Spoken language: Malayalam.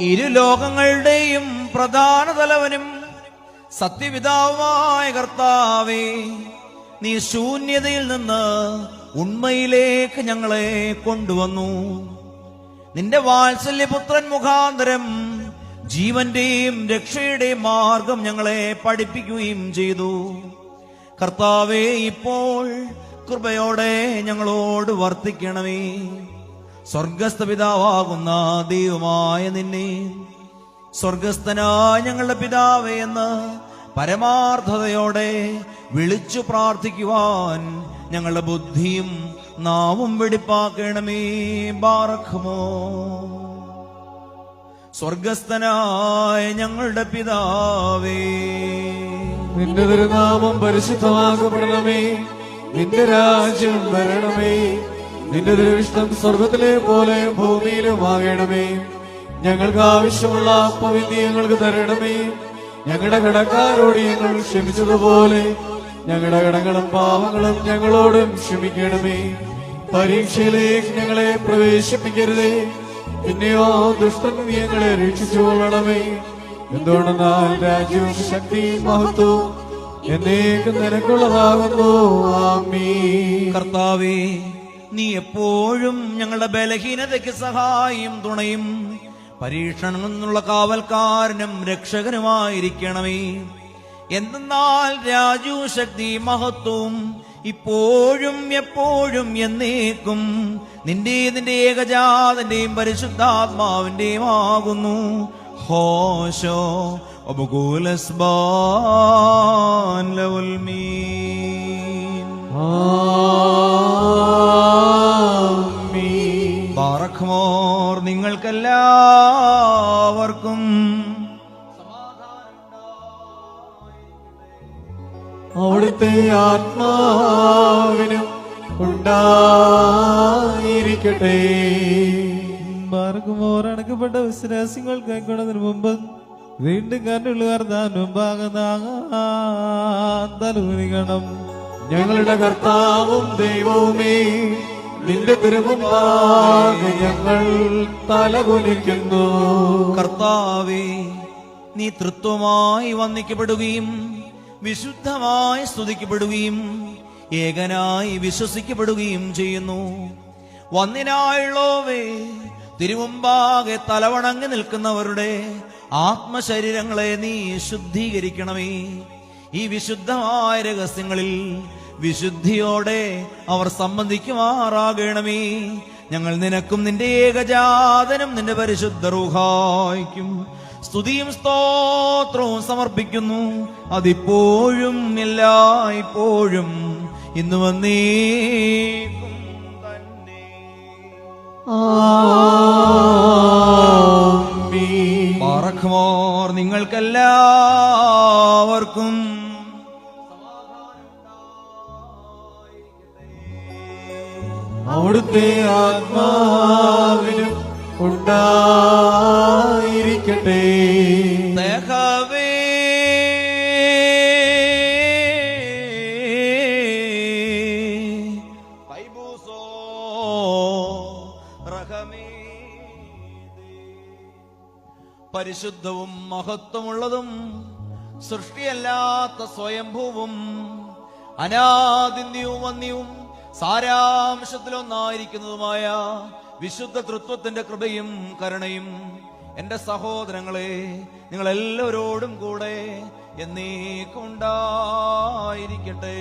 ഇരു ലോകങ്ങളുടെയും പ്രധാന തലവനും സത്യപിതാവുമായ കർത്താവേ, നീ ശൂന്യതയിൽ നിന്ന് ഉണ്മയിലേക്ക് ഞങ്ങളെ കൊണ്ടുവന്നു. നിന്റെ വാത്സല്യപുത്രൻ മുഖാന്തരം ജീവന്റെയും രക്ഷയുടെയും മാർഗം ഞങ്ങളെ പഠിപ്പിക്കുകയും ചെയ്തു. കർത്താവേ, ഇപ്പോൾ കൃപയോടെ ഞങ്ങളോട് വർത്തിക്കണമേ. സ്വർഗസ്ഥ പിതാവാകുന്ന ദൈവമായ നിന്നെ, സ്വർഗസ്ഥനായ ഞങ്ങളുടെ പിതാവേ എന്ന് പരമാർത്ഥതയോടെ വിളിച്ചു പ്രാർത്ഥിക്കുവാൻ ഞങ്ങളുടെ ബുദ്ധിയും നാവും വെടിപ്പാക്കണമേ. ബാറഖ്മോ. സ്വർഗസ്ഥനായ ഞങ്ങളുടെ പിതാവേ, നിന്റെ തിരുനാമം പരിശുദ്ധമാക്കപ്പെടണമേ. നിന്റെ രാജ്യം വരണമേ. നിന്റെ തിരുവിഷ്ടം സ്വർഗത്തിലെ പോലെ ഭൂമിയിലും ആകണമേ. ഞങ്ങൾക്ക് ആവശ്യമുള്ള അപ്പം ഇന്ന് ഞങ്ങൾക്ക് തരണമേ. ഞങ്ങളുടെ കടക്കാരോട് ഞങ്ങൾ ക്ഷമിച്ചതുപോലെ ഞങ്ങളുടെ കടങ്ങളും പാവങ്ങളും ഞങ്ങളോടും ക്ഷമിക്കണമേ. പരീക്ഷയിലേക്ക് ഞങ്ങളെ പ്രവേശിപ്പിക്കരുതേ, പിന്നെയോ ദുഷ്ടൻ ഞങ്ങളെ രക്ഷിച്ചുകൊള്ളണമേ. എന്തുകൊണ്ടെന്നാൽ രാജ്യവും ശക്തിയും മഹത്വവും എന്നേക്കും നിനക്കുള്ളതാകുന്നു. ആമീൻ. കർത്താവേ, നീ എപ്പോഴും ഞങ്ങളുടെ ബലഹീനതയ്ക്ക് സഹായം തുണയും പരീക്ഷണങ്ങളിൽ നിന്നുള്ള കാവൽക്കാരനും രക്ഷകനുമായിരിക്കണമേ. എന്തെന്നാൽ രാജ്യവും ശക്തി മഹത്വവും ഇപ്പോഴും എപ്പോഴും എന്നേക്കും നിന്റെ ഏകജാതന്റെയും പരിശുദ്ധാത്മാവിന്റെയും ആകുന്നു. ഹോശോ അബുകൂലസ്ബാൻ ലവുൽ മീൻ. ബാറഖ്മോർ. നിങ്ങൾക്കെല്ലാവർക്കും അവിടുത്തെ ആത്മാവിനും ഉണ്ടായിരിക്കട്ടെ. ബാറഖ്മോർ. അടക്കപ്പെട്ട വിശ്വാസികൾ കൈക്കൊണ്ടതിന് മുമ്പ് വീണ്ടും കണ്ടുള്ളുകാർ താൻ മുമ്പാകുന്നണം. ഞങ്ങളുടെ കർത്താവും ദൈവവുമേ, നിന്റെ തിരുമുമ്പാകെ ഞങ്ങൾ തലകുനിക്കുന്നു. കർത്താവേ, നീ തൃത്വമായി വന്ദിക്കപ്പെടുകയും വിശുദ്ധമായി സ്തുതിക്കപ്പെടുകയും ഏകനായി വിശ്വസിക്കപ്പെടുകയും ചെയ്യുന്നു. വന്ദിനായുള്ളോവേ, തിരുമുമ്പാകെ തലവണങ്ങി നിൽക്കുന്നവരുടെ ആത്മശരീരങ്ങളെ നീ ശുദ്ധീകരിക്കണമേ. ഈ വിശുദ്ധമായ രഹസ്യങ്ങളിൽ വിശുദ്ധിയോടെ അവർ സംബന്ധിക്കുമാറാകണമേ. ഞങ്ങൾ നിനക്കും നിന്റെ ഏകജാതനും നിന്റെ പരിശുദ്ധ റൂഹായ്ക്കും സ്തുതിയും സ്തോത്രവും സമർപ്പിക്കുന്നു. അതിപ്പോഴും എല്ലായ്പ്പോഴും ഇന്നു വന്നേക്കും തന്നെ. ബാറഖ്മോർ. നിങ്ങൾക്കെല്ലാവർക്കും അവിടുത്തെ ആത്മാവിനും ഉണ്ടായിരിക്കട്ടെ. ദേഹവേ ഹൈബൂസോ റഹമേ. പരിശുദ്ധവും മഹത്വമുള്ളതും സൃഷ്ടിയല്ലാത്ത സ്വയംഭൂവും അനാദിന്യവും വന്യവും സാരാംശത്തിലൊന്നായിരിക്കുന്നതുമായ വിശുദ്ധ തൃത്വത്തിന്റെ കൃപയും കരുണയും എന്റെ സഹോദരങ്ങളെ നിങ്ങളെല്ലാവരോടും കൂടെ എന്നേക്കും ഉണ്ടായിരിക്കട്ടെ.